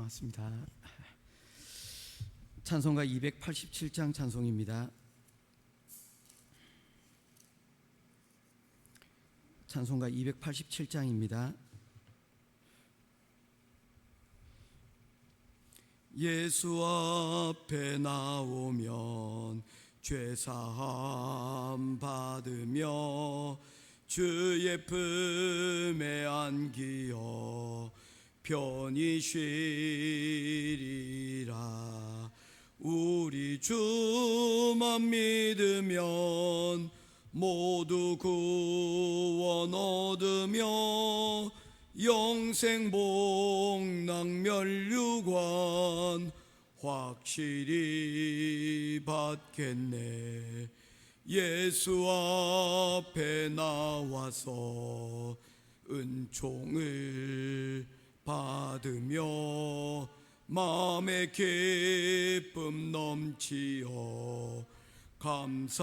나왔습니다. 찬송가 287장 찬송입니다. 찬송가 287장입니다. 예수 앞에 나오면 죄사함 받으며 주의 품에 안기어 편히 쉬리라. 우리 주만 믿으면 모두 구원 얻으며 영생 복락 멸류관 확실히 받겠네. 예수 앞에 나와서 은총을 받으며 마음의 기쁨 넘치어 감사하리라.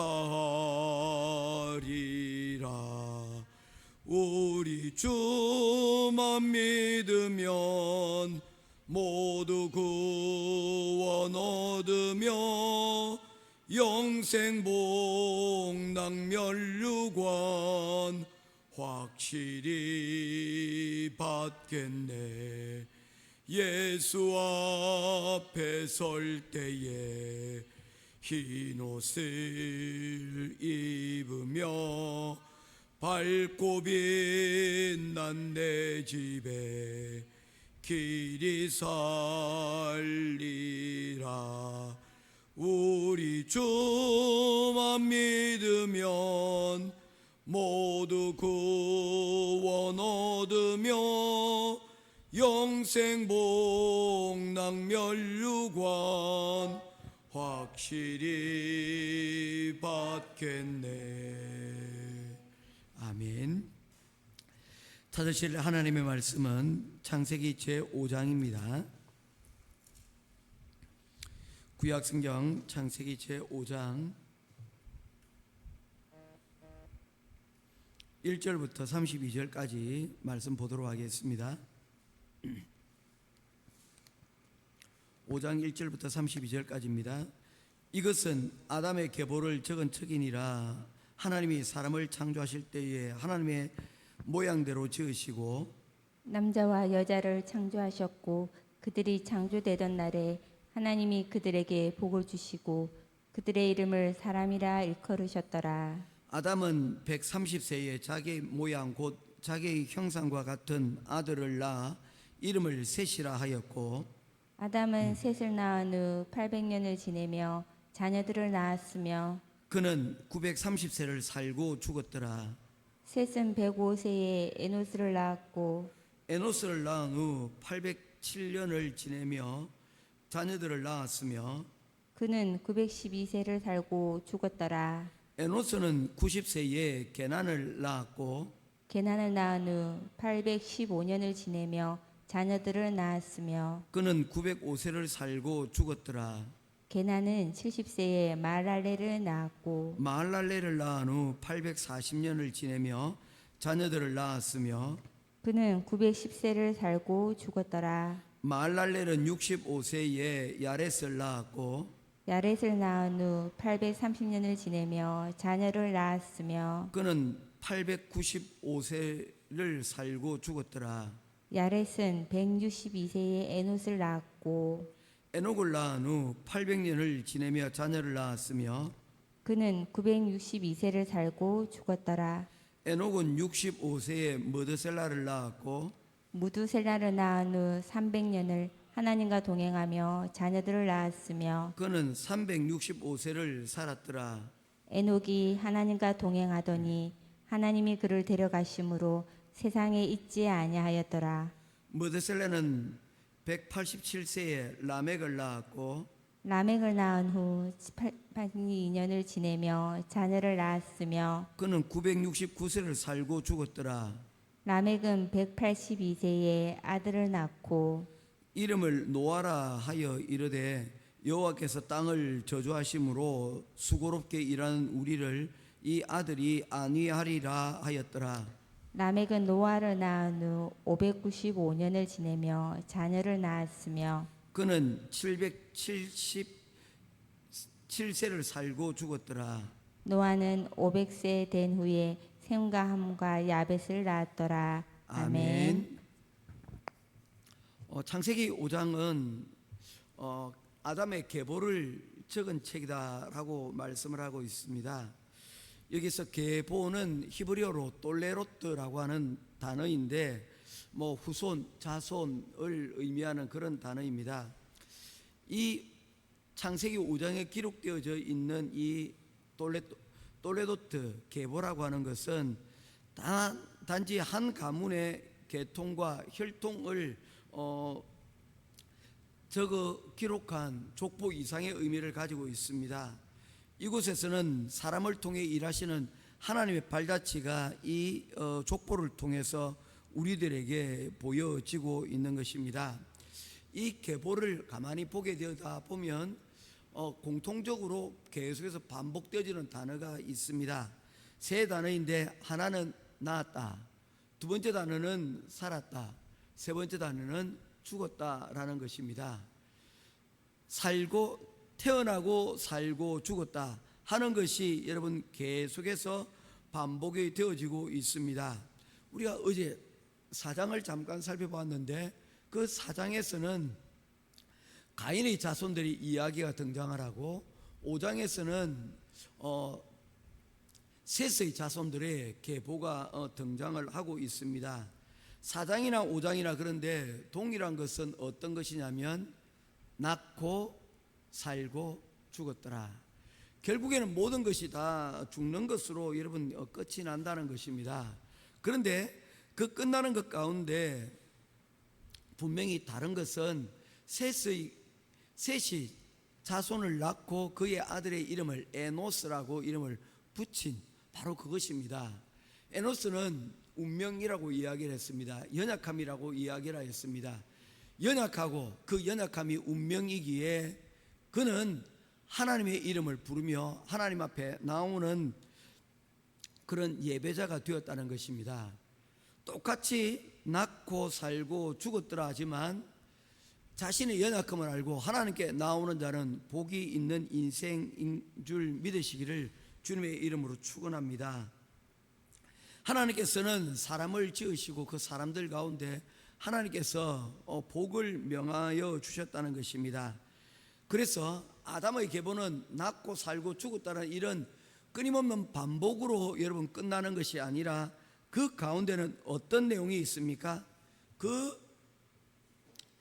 우리 주만 믿으면 모두 구원 얻으며 영생 복락 멸류관 확실히 받겠네. 예수 앞에 설 때에 흰 옷을 입으며 밝고 빛난 내 집에 길이 살리라. 우리 주만 믿으면 모두 구원 얻으며 영생 복락 멸류관 확실히 받겠네. 아멘. 찾으실 하나님의 말씀은 창세기 제5장입니다. 구약성경 창세기 제5장 1절부터 32절까지 말씀 보도록 하겠습니다. 5장 1절부터 32절까지입니다. 이것은 아담의 계보를 적은 척이니라. 하나님이 사람을 창조하실 때에 하나님의 모양대로 지으시고 남자와 여자를 창조하셨고 그들이 창조되던 날에 하나님이 그들에게 복을 주시고 그들의 이름을 사람이라 일컬으셨더라. 아담은 130세에 자기 모양 곧 자기의 형상과 같은 아들을 낳아 이름을 셋이라 하였고 아담은 셋을 낳은 후 800년을 지내며 자녀들을 낳았으며 그는 930세를 살고 죽었더라. 셋은 105세에 에노스를 낳았고 에노스를 낳은 후 807년을 지내며 자녀들을 낳았으며 그는 912세를 살고 죽었더라. 에노스는 90세에 게난을 낳았고 게난을 낳은 후 815년을 지내며 자녀들을 낳았으며 그는 905세를 살고 죽었더라. 게난은 70세에 마랄레를 낳았고 마할랄레를 낳은 후 840년을 지내며 자녀들을 낳았으며 그는 910세를 살고 죽었더라. 마할랄레는 65세에 야렛을 낳았고 야렛을 낳은 후 830년을 지내며 자녀를 낳았으며 그는 895세를 살고 죽었더라. 야렛은 162세에 에노스를 낳았고 에녹을 낳은 후 800년을 지내며 자녀를 낳았으며 그는 962세를 살고 죽었더라. 에녹은 65세에 머드셀라를 낳았고 무두셀라를 낳은 후 300년을 하나님과 동행하며 자녀들을 낳았으며 그는 365세를 살았더라. 에녹이 하나님과 동행하더니 하나님이 그를 데려가심으로 세상에 있지 아니하였더라. 머드셀라는 187세에 라멕을 낳았고 라멕을 낳은 후 82년을 지내며 자녀를 낳았으며 그는 969세를 살고 죽었더라. 라멕은 182세에 아들을 낳고 이름을 노아라 하여 이르되 여호와께서 땅을 저주하심으로 수고롭게 일하는 우리를 이 아들이 안위하리라 하였더라. 라멕은 노아를 낳은 후 595년을 지내며 자녀를 낳았으며 그는 777세를 살고 죽었더라. 노아는 500세 된 후에 셈과 함과 야벳을 낳았더라. 아멘. 창세기 5장은 아담의 계보를 적은 책이다라고 말씀을 하고 있습니다. 여기서 계보는 히브리어로 돌레로트라고 하는 단어인데 후손, 자손을 의미하는 그런 단어입니다. 이 창세기 5장에 기록되어져 있는 이 돌레도트 계보라고 하는 것은 단지 한 가문의 계통과 혈통을 적어 기록한 족보 이상의 의미를 가지고 있습니다. 이곳에서는 사람을 통해 일하시는 하나님의 발자취가 이 족보를 통해서 우리들에게 보여지고 있는 것입니다. 이 계보를 가만히 보게 되다 보면 공통적으로 계속해서 반복되어지는 단어가 있습니다. 세 단어인데 하나는 낳았다, 두 번째 단어는 살았다, 세 번째 단어는 죽었다라는 것입니다. 태어나고 살고 죽었다 하는 것이 여러분 계속해서 반복이 되어지고 있습니다. 우리가 어제 4장을 잠깐 살펴봤는데 그 4장에서는 가인의 자손들이 이야기가 등장을 하고 5장에서는 셋의 자손들의 계보가 등장을 하고 있습니다. 4장이나 5장이나 그런데 동일한 것은 어떤 것이냐면 낳고 살고 죽었더라. 결국에는 모든 것이 다 죽는 것으로 여러분 끝이 난다는 것입니다. 그런데 그 끝나는 것 가운데 분명히 다른 것은 셋이 자손을 낳고 그의 아들의 이름을 에노스라고 이름을 붙인 바로 그것입니다. 에노스는 운명이라고 이야기를 했습니다. 연약함이라고 이야기를 했습니다. 연약하고 그 연약함이 운명이기에 그는 하나님의 이름을 부르며 하나님 앞에 나오는 그런 예배자가 되었다는 것입니다. 똑같이 낳고 살고 죽었더라 하지만 자신의 연약함을 알고 하나님께 나오는 자는 복이 있는 인생인 줄 믿으시기를 주님의 이름으로 축원합니다. 하나님께서는 사람을 지으시고 그 사람들 가운데 하나님께서 복을 명하여 주셨다는 것입니다. 그래서 아담의 계보는 낳고 살고 죽었다는 이런 끊임없는 반복으로 여러분 끝나는 것이 아니라 그 가운데는 어떤 내용이 있습니까? 그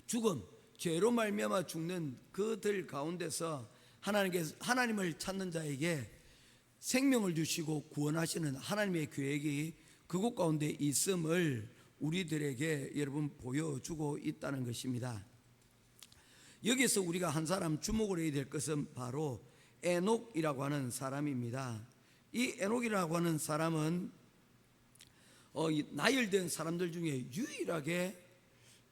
죽음, 죄로 말미암아 죽는 그들 가운데서 하나님을 찾는 자에게 생명을 주시고 구원하시는 하나님의 계획이 그곳 가운데 있음을 우리들에게 여러분 보여주고 있다는 것입니다. 여기서 우리가 한 사람 주목을 해야 될 것은 바로 에녹이라고 하는 사람입니다. 이 에녹이라고 하는 사람은 나열된 사람들 중에 유일하게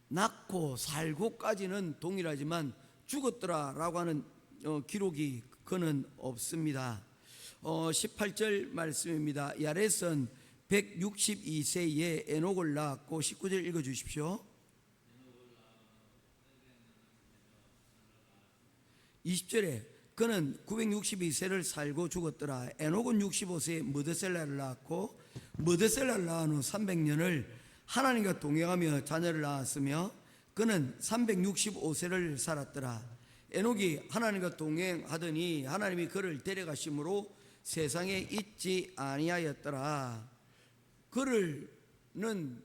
낳고 살고까지는 동일하지만 죽었더라라고 하는 기록이 그는 없습니다. 18절 말씀입니다. 야렛은 162세에 에녹을 낳았고 19절 읽어주십시오. 20절에 그는 962세를 살고 죽었더라. 에녹은 65세에 무드셀라를 낳았고 무드셀라를 낳은 후 300년을 하나님과 동행하며 자녀를 낳았으며 그는 365세를 살았더라. 에녹이 하나님과 동행하더니 하나님이 그를 데려가심으로 세상에 있지 아니하였더라. 그는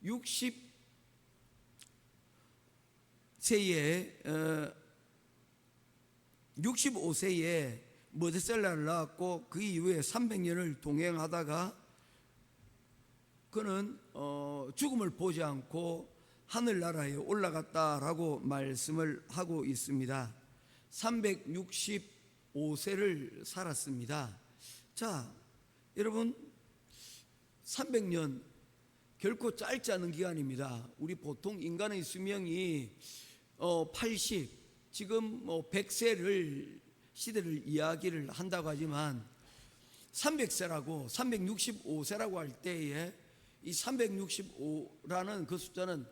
65세에 무드셀라를 낳았고 그 이후에 300년을 동행하다가 그는 죽음을 보지 않고 하늘나라에 올라갔다라고 말씀을 하고 있습니다. 365세를 살았습니다. 자, 여러분 300년 결코 짧지 않은 기간입니다. 우리 보통 인간의 수명이 80 지금 100세를 시대를 이야기를 한다고 하지만 300세라고 365세라고 할 때에 이 365라는 그 숫자는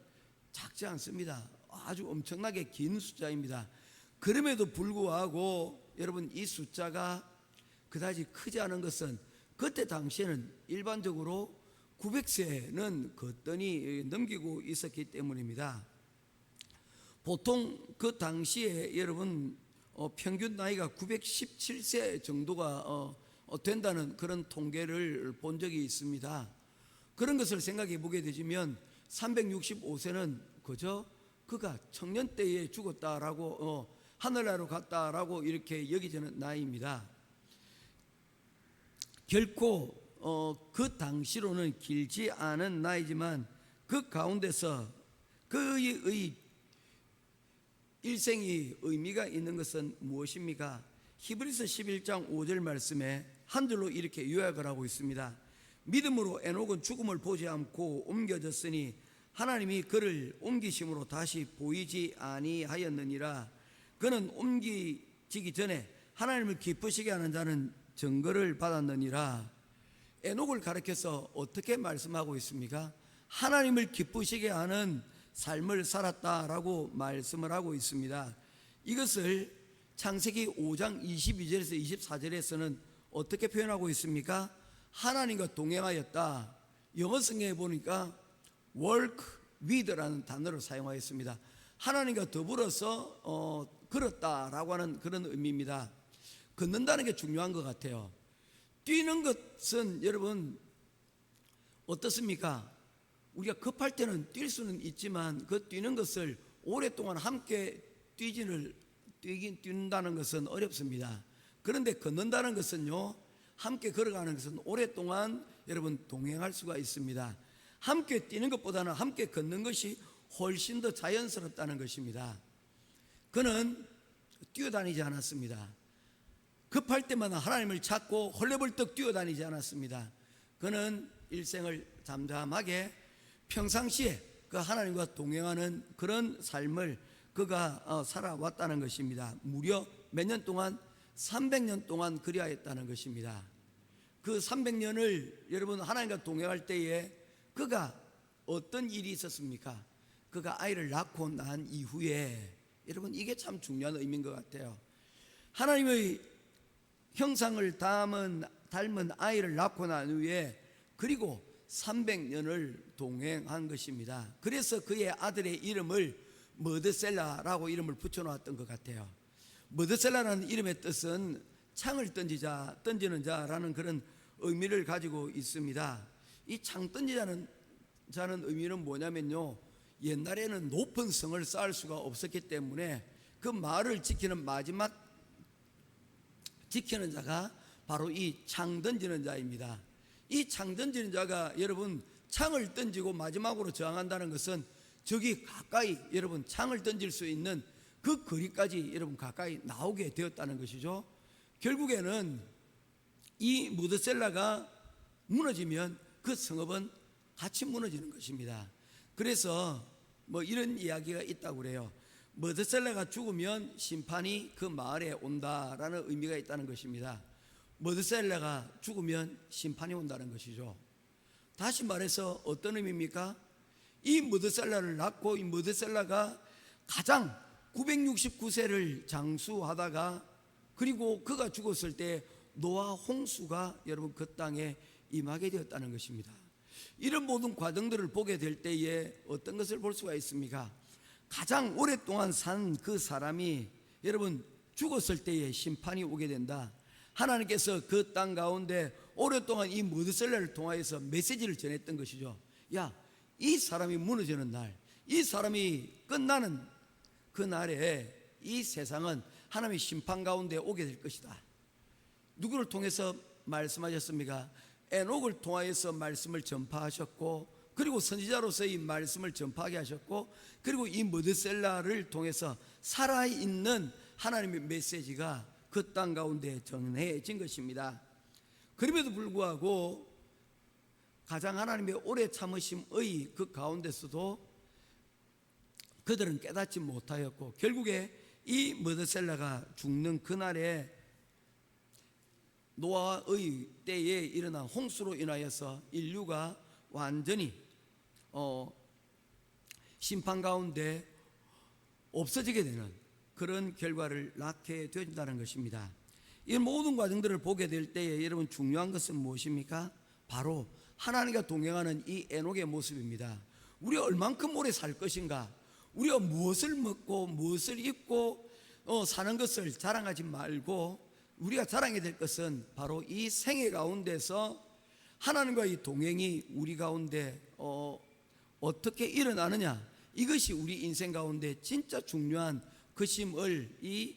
작지 않습니다. 아주 엄청나게 긴 숫자입니다. 그럼에도 불구하고 여러분 이 숫자가 그다지 크지 않은 것은 그때 당시에는 일반적으로 900세는 거뜬히 넘기고 있었기 때문입니다. 보통 그 당시에 여러분 평균 나이가 917세 정도가 된다는 그런 통계를 본 적이 있습니다. 그런 것을 생각해 보게 되시면 365세는 그저 그가 청년 때에 죽었다라고 하늘나라로 갔다라고 이렇게 여기지는 나이입니다. 결코 그 당시로는 길지 않은 나이지만 그 가운데서 그의 일생이 의미가 있는 것은 무엇입니까? 히브리서 11장 5절 말씀에 한 줄로 이렇게 요약을 하고 있습니다. 믿음으로 에녹은 죽음을 보지 않고 옮겨졌으니 하나님이 그를 옮기심으로 다시 보이지 아니하였느니라. 그는 옮기지기 전에 하나님을 기쁘시게 하는 자는 증거를 받았느니라. 에녹을 가리켜서 어떻게 말씀하고 있습니까? 하나님을 기쁘시게 하는 삶을 살았다라고 말씀을 하고 있습니다. 이것을 창세기 5장 22절에서 24절에서는 어떻게 표현하고 있습니까? 하나님과 동행하였다. 영어 성경에 보니까 work with라는 단어를 사용하였습니다. 하나님과 더불어서 걸었다라고 하는 그런 의미입니다. 걷는다는 게 중요한 것 같아요. 뛰는 것은 여러분 어떻습니까? 우리가 급할 때는 뛸 수는 있지만 그 뛰는 것을 오랫동안 함께 뛰는다는 것은 어렵습니다. 그런데 걷는다는 것은요, 함께 걸어가는 것은 오랫동안 여러분 동행할 수가 있습니다. 함께 뛰는 것보다는 함께 걷는 것이 훨씬 더 자연스럽다는 것입니다. 그는 뛰어다니지 않았습니다. 급할 때마다 하나님을 찾고 헐레벌떡 뛰어다니지 않았습니다. 그는 일생을 잠잠하게 평상시에 그 하나님과 동행하는 그런 삶을 그가 살아왔다는 것입니다. 무려 몇 년 동안? 300년 동안 그리하였다는 것입니다. 그 300년을 여러분 하나님과 동행할 때에 그가 어떤 일이 있었습니까? 그가 아이를 낳고 난 이후에 여러분 이게 참 중요한 의미인 것 같아요. 하나님의 형상을 닮은 아이를 낳고 난 후에 그리고 300년을 동행한 것입니다. 그래서 그의 아들의 이름을 머드셀라라고 이름을 붙여놓았던 것 같아요. 머드셀라라는 이름의 뜻은 창을 던지는 자라는 그런 의미를 가지고 있습니다. 이 창 던지자는 의미는 뭐냐면요, 옛날에는 높은 성을 쌓을 수가 없었기 때문에 그 마을을 지키는 마지막 지키는 자가 바로 이 창 던지는 자입니다. 이 창 던지는 자가 여러분 창을 던지고 마지막으로 저항한다는 것은 저기 가까이 여러분 창을 던질 수 있는 그 거리까지 여러분 가까이 나오게 되었다는 것이죠. 결국에는 이 무드셀라가 무너지면 그 성읍은 같이 무너지는 것입니다. 그래서 뭐 이런 이야기가 있다고 그래요. 무드셀라가 죽으면 심판이 그 마을에 온다라는 의미가 있다는 것입니다. 무드셀라가 죽으면 심판이 온다는 것이죠. 다시 말해서 어떤 의미입니까? 이 무드셀라를 낳고 이 무드셀라가 가장 969세를 장수하다가 그리고 그가 죽었을 때 노아 홍수가 여러분 그 땅에 임하게 되었다는 것입니다. 이런 모든 과정들을 보게 될 때에 어떤 것을 볼 수가 있습니까? 가장 오랫동안 산 그 사람이 여러분 죽었을 때에 심판이 오게 된다. 하나님께서 그 땅 가운데 오랫동안 이 무드셀라를 통하여서 메시지를 전했던 것이죠. 야, 이 사람이 무너지는 날, 이 사람이 끝나는 그 날에 이 세상은 하나님의 심판 가운데 오게 될 것이다. 누구를 통해서 말씀하셨습니까? 에녹을 통하여서 말씀을 전파하셨고, 그리고 선지자로서 이 말씀을 전파하게 하셨고, 그리고 이 무드셀라를 통해서 살아있는 하나님의 메시지가 그 땅 가운데 전해진 것입니다. 그럼에도 불구하고 가장 하나님의 오래 참으심의 그 가운데서도 그들은 깨닫지 못하였고, 결국에 이 무드셀라가 죽는 그날에 노아의 때에 일어난 홍수로 인하여서 인류가 완전히 심판 가운데 없어지게 되는 그런 결과를 낳게 되어진다는 것입니다. 이 모든 과정들을 보게 될 때에 여러분 중요한 것은 무엇입니까? 바로 하나님과 동행하는 이 에녹의 모습입니다. 우리가 얼만큼 오래 살 것인가, 우리가 무엇을 먹고 무엇을 입고 사는 것을 자랑하지 말고 우리가 자랑해야 될 것은 바로 이 생애 가운데서 하나님과의 동행이 우리 가운데 어떻게 일어나느냐, 이것이 우리 인생 가운데 진짜 중요한 것임을 이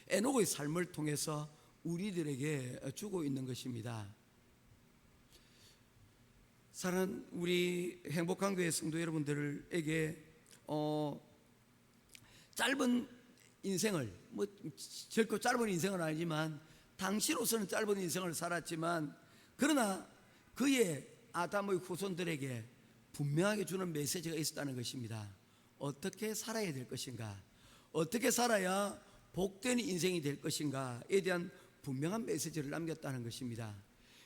에녹의 삶을 통해서 우리들에게 주고 있는 것입니다. 사랑하는 우리 행복한 교회 성도 여러분들에게 짧은 인생을, 결코 짧은 인생은 아니지만 당시로서는 짧은 인생을 살았지만, 그러나 그의 아담의 후손들에게 분명하게 주는 메시지가 있었다는 것입니다. 어떻게 살아야 될 것인가, 어떻게 살아야 복된 인생이 될 것인가에 대한 분명한 메시지를 남겼다는 것입니다.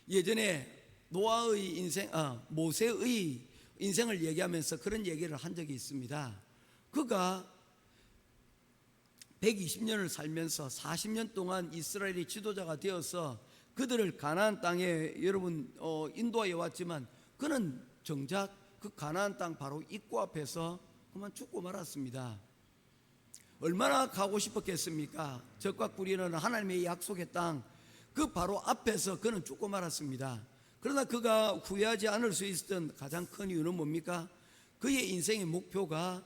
예전에 노아의 인생, 모세의 인생을 얘기하면서 그런 얘기를 한 적이 있습니다. 그가 120년을 살면서 40년 동안 이스라엘의 지도자가 되어서 그들을 가나안 땅에 여러분 인도하여 왔지만, 그는 정작 그 가나안 땅 바로 입구 앞에서 그만 죽고 말았습니다. 얼마나 가고 싶었겠습니까? 적과 꿀이는 하나님의 약속의 땅, 그 바로 앞에서 그는 죽고 말았습니다. 그러나 그가 후회하지 않을 수 있었던 가장 큰 이유는 뭡니까? 그의 인생의 목표가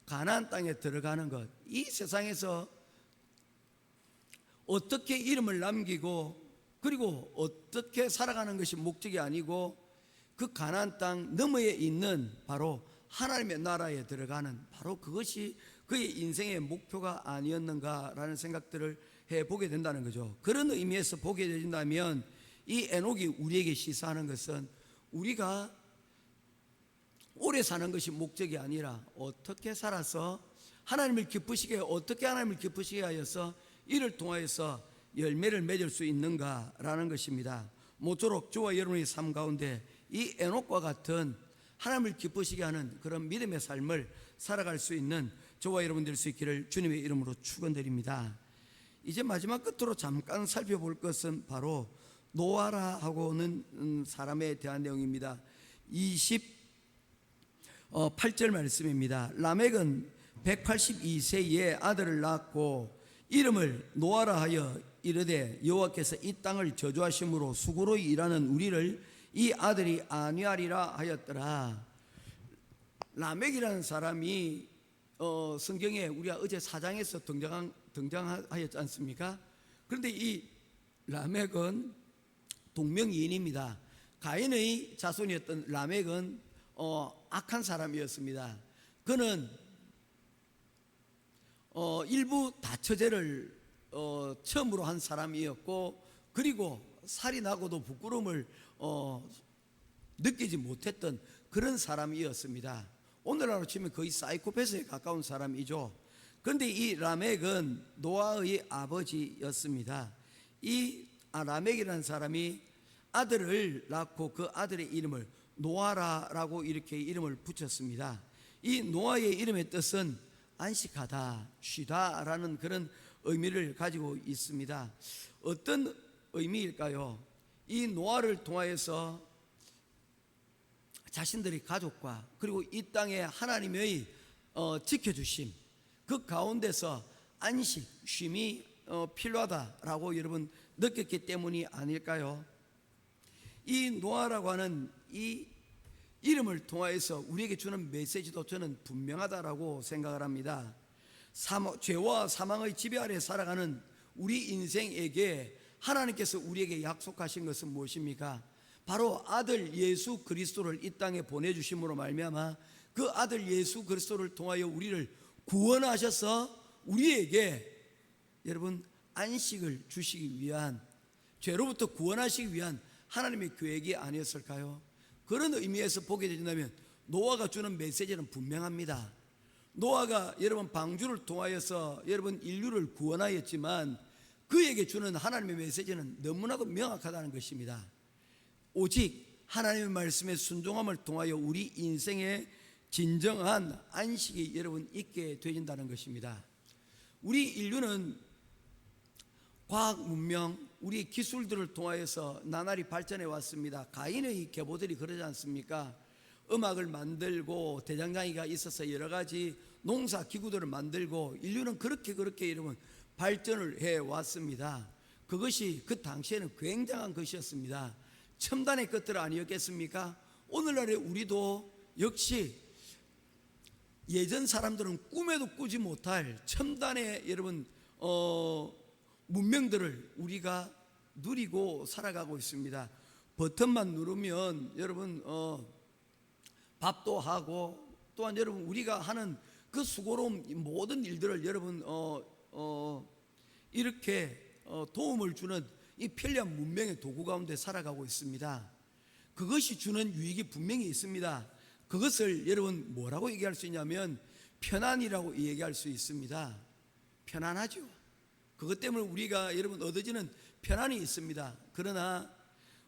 가나안 땅에 들어가는 것, 이 세상에서 어떻게 이름을 남기고 그리고 어떻게 살아가는 것이 목적이 아니고 그 가나안 땅 너머에 있는 바로 하나님의 나라에 들어가는 바로 그것이 그의 인생의 목표가 아니었는가라는 생각들을 해보게 된다는 거죠. 그런 의미에서 보게 된다면 이 에녹이 우리에게 시사하는 것은 우리가 오래 사는 것이 목적이 아니라 어떻게 살아서 하나님을 기쁘시게, 어떻게 하나님을 기쁘시게 하여서 이를 통하여서 열매를 맺을 수 있는가라는 것입니다. 모쪼록 저와 여러분의 삶 가운데 이 에녹과 같은 하나님을 기쁘시게 하는 그런 믿음의 삶을 살아갈 수 있는 저와 여러분 될 수 있기를 주님의 이름으로 축원드립니다. 이제 마지막 끝으로 잠깐 살펴볼 것은 바로 노아라 하고는 사람에 대한 내용입니다. 28절 말씀입니다. 라멕은 182세에 아들을 낳고 이름을 노아라 하여 이르되 여호와께서 이 땅을 저주하심으로 수고로 일하는 우리를 이 아들이 안위하리라 하였더라. 라멕이라는 사람이 성경에 우리가 어제 4장에서 등장하였지 않습니까? 그런데 이 라멕은 동명이인입니다. 가인의 자손이었던 라멕은 악한 사람이었습니다. 그는 일부 다처제를 처음으로 한 사람이었고, 그리고 살인하고도 부끄러움을 느끼지 못했던 그런 사람이었습니다. 오늘날로 치면 거의 사이코패스에 가까운 사람이죠. 그런데 이 라멕은 노아의 아버지였습니다. 이 라멕이라는 사람이 아들을 낳고 그 아들의 이름을 노아라라고 이렇게 이름을 붙였습니다. 이 노아의 이름의 뜻은 안식하다, 쉬다라는 그런 의미를 가지고 있습니다. 어떤 의미일까요? 이 노아를 통하여서 자신들의 가족과 그리고 이 땅에 하나님의 지켜주심, 그 가운데서 안식, 쉼이 필요하다라고 여러분 느꼈기 때문이 아닐까요? 이 노아라고 하는 이 이름을 통하여서 우리에게 주는 메시지도 저는 분명하다라고 생각을 합니다. 죄와 사망의 지배 아래 살아가는 우리 인생에게 하나님께서 우리에게 약속하신 것은 무엇입니까? 바로 아들 예수 그리스도를 이 땅에 보내주심으로 말미암아 그 아들 예수 그리스도를 통하여 우리를 구원하셔서 우리에게 여러분 안식을 주시기 위한, 죄로부터 구원하시기 위한 하나님의 계획이 아니었을까요? 그런 의미에서 보게 된다면 노아가 주는 메시지는 분명합니다. 노아가 여러분 방주를 통하여서 여러분 인류를 구원하였지만 그에게 주는 하나님의 메시지는 너무나도 명확하다는 것입니다. 오직 하나님의 말씀에 순종함을 통하여 우리 인생의 진정한 안식이 여러분 있게 되어진다는 것입니다. 우리 인류는 과학 문명, 우리 기술들을 통하여서 나날이 발전해 왔습니다. 가인의 계보들이 그러지 않습니까? 음악을 만들고 대장장이가 있어서 여러 가지 농사 기구들을 만들고 인류는 그렇게 여러분 발전을 해 왔습니다. 그것이 그 당시에는 굉장한 것이었습니다. 첨단의 것들 아니었겠습니까? 오늘날의 우리도 역시 예전 사람들은 꿈에도 꾸지 못할 첨단의 여러분 문명들을 우리가 누리고 살아가고 있습니다. 버튼만 누르면 여러분 밥도 하고, 또한 여러분 우리가 하는 그 수고로운 모든 일들을 여러분 이렇게 도움을 주는 이 편리한 문명의 도구 가운데 살아가고 있습니다. 그것이 주는 유익이 분명히 있습니다. 그것을 여러분 뭐라고 얘기할 수 있냐면 편안이라고 얘기할 수 있습니다. 편안하죠. 그것 때문에 우리가 여러분 얻어지는 편안이 있습니다. 그러나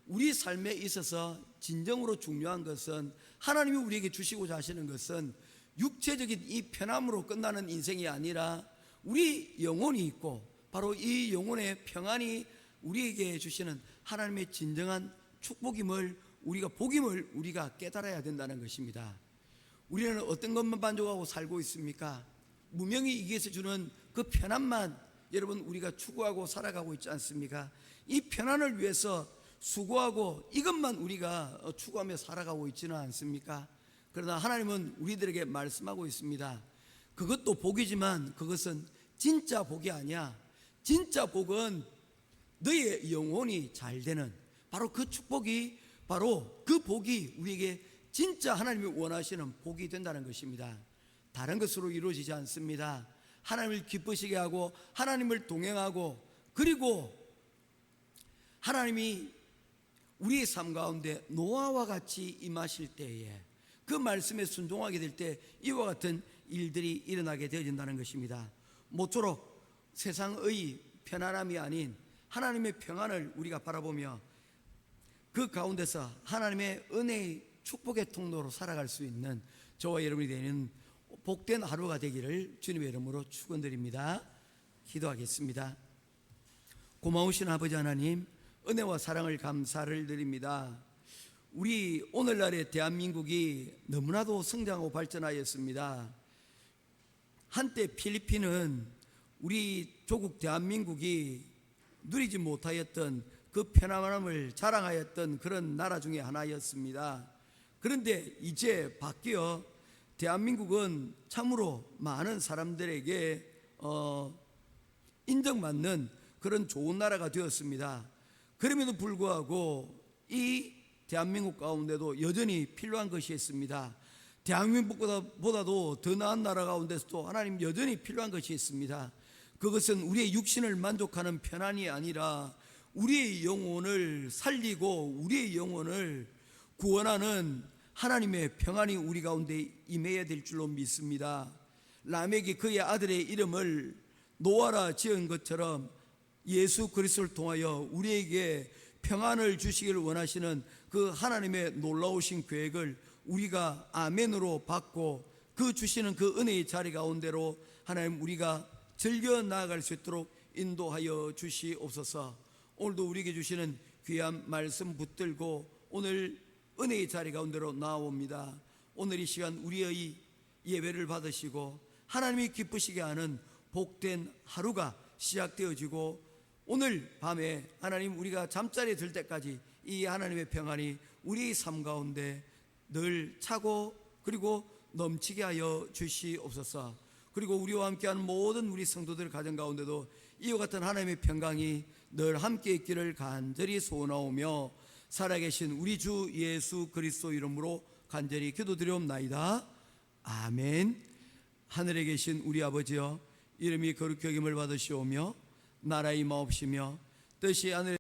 우리 삶에 있어서 진정으로 중요한 것은, 하나님이 우리에게 주시고자 하시는 것은 육체적인 이 편함으로 끝나는 인생이 아니라 우리 영혼이 있고, 바로 이 영혼의 평안이 우리에게 주시는 하나님의 진정한 축복임을, 우리가 복임을 우리가 깨달아야 된다는 것입니다. 우리는 어떤 것만 만족하고 살고 있습니까? 무명이 이기에서 주는 그 편안만 여러분 우리가 추구하고 살아가고 있지 않습니까? 이 편안을 위해서 수고하고 이것만 우리가 추구하며 살아가고 있지는 않습니까? 그러나 하나님은 우리들에게 말씀하고 있습니다. 그것도 복이지만 그것은 진짜 복이 아니야. 진짜 복은 너의 영혼이 잘 되는, 바로 그 축복이, 바로 그 복이 우리에게 진짜 하나님이 원하시는 복이 된다는 것입니다. 다른 것으로 이루어지지 않습니다. 하나님을 기쁘시게 하고 하나님을 동행하고, 그리고 하나님이 우리의 삶 가운데 노아와 같이 임하실 때에 그 말씀에 순종하게 될 때 이와 같은 일들이 일어나게 되어진다는 것입니다. 모쪼록 세상의 편안함이 아닌 하나님의 평안을 우리가 바라보며 그 가운데서 하나님의 은혜의 축복의 통로로 살아갈 수 있는 저와 여러분이 되는 복된 하루가 되기를 주님의 이름으로 축원드립니다. 기도하겠습니다. 고마우신 아버지 하나님, 은혜와 사랑을 감사를 드립니다. 우리 오늘날의 대한민국이 너무나도 성장하고 발전하였습니다. 한때 필리핀은 우리 조국 대한민국이 누리지 못하였던 그 편안함을 자랑하였던 그런 나라 중에 하나였습니다. 그런데 이제 바뀌어 대한민국은 참으로 많은 사람들에게 인정받는 그런 좋은 나라가 되었습니다. 그럼에도 불구하고 이 대한민국 가운데도 여전히 필요한 것이 있습니다. 대한민국보다도 더 나은 나라 가운데서도 하나님 여전히 필요한 것이 있습니다. 그것은 우리의 육신을 만족하는 편안이 아니라 우리의 영혼을 살리고 우리의 영혼을 구원하는 하나님의 평안이 우리 가운데 임해야 될 줄로 믿습니다. 라멕이 그의 아들의 이름을 노아라 지은 것처럼 예수 그리스도를 통하여 우리에게 평안을 주시기를 원하시는 그 하나님의 놀라우신 계획을 우리가 아멘으로 받고 그 주시는 그 은혜의 자리 가운데로 하나님 우리가 즐겨 나아갈 수 있도록 인도하여 주시옵소서. 오늘도 우리에게 주시는 귀한 말씀 붙들고 오늘 은혜의 자리 가운데로 나옵니다. 오늘 이 시간 우리의 예배를 받으시고 하나님이 기쁘시게 하는 복된 하루가 시작되어지고, 오늘 밤에 하나님 우리가 잠자리에 들 때까지 이 하나님의 평안이 우리의 삶 가운데 늘 차고 그리고 넘치게 하여 주시옵소서. 그리고 우리와 함께하는 모든 우리 성도들 가정 가운데도 이와 같은 하나님의 평강이 늘 함께 있기를 간절히 소원하오며 살아계신 우리 주 예수 그리스도 이름으로 간절히 기도드리옵나이다. 아멘. 하늘에 계신 우리 아버지여, 이름이 거룩히 여김을 받으시오며 나라의 임하옵시며 뜻이 하늘에